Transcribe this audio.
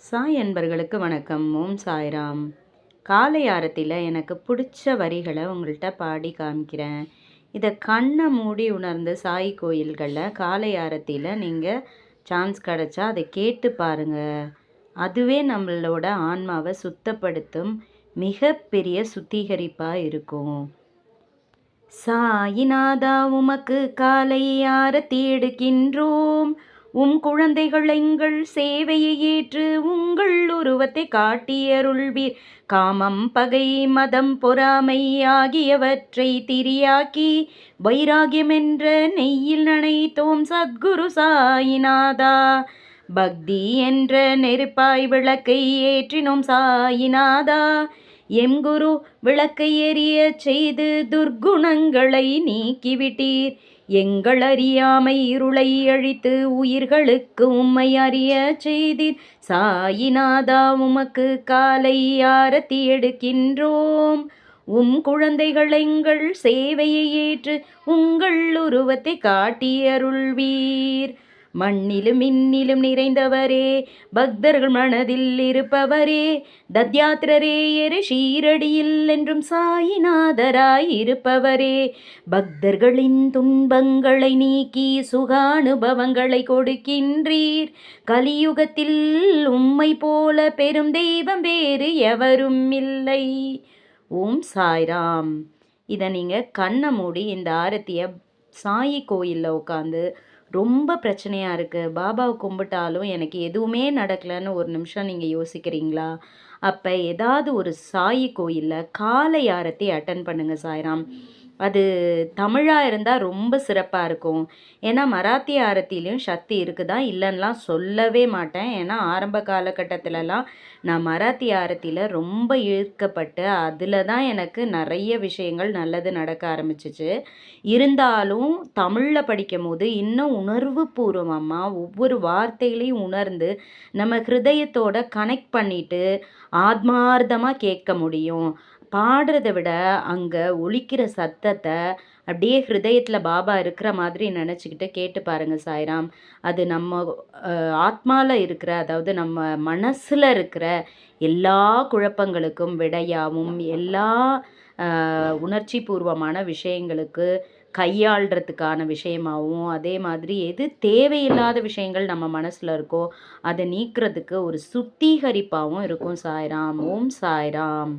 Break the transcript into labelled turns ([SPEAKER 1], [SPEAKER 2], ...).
[SPEAKER 1] சாய் அன்பர்களுக்கு வணக்கம். ஓம் சாய்ராம். காலை ஆரத்தியில் எனக்கு பிடிச்ச வரிகளை உங்கள்கிட்ட பாடி காமிக்கிறேன். இதை கண்ணை மூடி உணர்ந்து சாய் கோயில்களில் காலை ஆரத்தியில் நீங்கள் சான்ஸ் கிடச்சா அதை கேட்டு பாருங்கள். அதுவே நம்மளோட ஆன்மாவை சுத்தப்படுத்தும் மிகப்பெரிய சுத்திகரிப்பாக இருக்கும். சாயிநாதா உமக்கு காலை ஆரத்தி எடுக்கின்றோம். குழந்தைகள் எங்கள் சேவையை ஏற்று உங்கள் உருவத்தை காட்டியருள்வீர். காமம், பகை, மதம், பொறாமை ஆகியவற்றை திரியாக்கி வைராகியம் என்ற நெய்யில் நனைத்தோம் சத்குரு சாயிநாதா. பக்தி என்ற நெருப்பாய் விளக்கை ஏற்றினோம் சாயிநாதா. எம் குரு விளக்கை எரிய செய்து துர்க்குணங்களை நீக்கிவிட்டீர். எங்கள் அறியாமை இருளை அழித்து உயிர்களுக்கு உம்மை அறிய செய்தீர். சாயிநாதா உமக்கு காலை ஆரத்தி எடுக்கின்றோம். குழந்தைகள் எங்கள் சேவையை ஏற்று உங்கள் உருவத்தை காட்டியருள்வீர். மண்ணிலும் மின்னிலும் நிறைந்தவரே, பக்தர்கள் மனதில் இருப்பவரே, தத்யாத்திரரே ஷீரடியில் என்றும் சாயிநாதராய் இருப்பவரே, பக்தர்களின் துன்பங்களை நீக்கி சுகானுபவங்களை கொடுக்கின்றீர். கலியுகத்தில் உம்மை போல பெரும் தெய்வம் வேறு எவரும் இல்லை. ஓம் சாய்ராம். இதை நீங்கள் கண்ணை மூடி இந்த ஆரத்தியை சாயி கோயிலில் உட்காந்து ரொம்ப பிரச்சனையாக இருக்குது, பாபாவை கும்பிட்டாலும் எனக்கு எதுவுமே நடக்கலைன்னு ஒரு நிமிஷம் நீங்கள் யோசிக்கிறீங்களா? அப்போ ஏதாவது ஒரு சாயி கோயிலில் காலை ஆரத்தி அட்டன் பண்ணுங்கள் சாய்ராம். அது தமிழாக இருந்தால் ரொம்ப சிறப்பாக இருக்கும். ஏன்னா மராத்தி ஆரத்திலையும் சக்தி இருக்குதான், இல்லைன்னெலாம் சொல்லவே மாட்டேன். ஏன்னா ஆரம்ப காலகட்டத்திலலாம் நான் மராத்தி ஆரத்தியில் ரொம்ப ஈர்க்கப்பட்டு அதில் தான் எனக்கு நிறைய விஷயங்கள் நல்லது நடக்க ஆரம்பிச்சிச்சு. இருந்தாலும் தமிழில் படிக்கும் போது இன்னும் உணர்வு பூர்வமாக ஒவ்வொரு வார்த்தைகளையும் உணர்ந்து நம்ம ஹிருதயத்தோட கனெக்ட் பண்ணிட்டு ஆத்மார்த்தமாக கேட்க முடியும். பாடுறதை விட அங்கே ஒலிக்கிற சத்தத்தை அப்படியே ஹிருதயத்தில் பாபா இருக்கிற மாதிரி நினச்சிக்கிட்டு கேட்டு பாருங்கள் சாய்ராம். அது நம்ம ஆத்மாவில் இருக்கிற, அதாவது நம்ம மனசில் இருக்கிற எல்லா குழப்பங்களுக்கும் விடையாகவும் எல்லா உணர்ச்சி பூர்வமான விஷயங்களுக்கு கையாளுறதுக்கான விஷயமாகவும், அதே மாதிரி எது தேவையில்லாத விஷயங்கள் நம்ம மனசில் இருக்கோ அதை நீக்கிறதுக்கு ஒரு சுத்திகரிப்பாகவும் இருக்கும் சாய்ராம். ஓம் சாய்ராம்.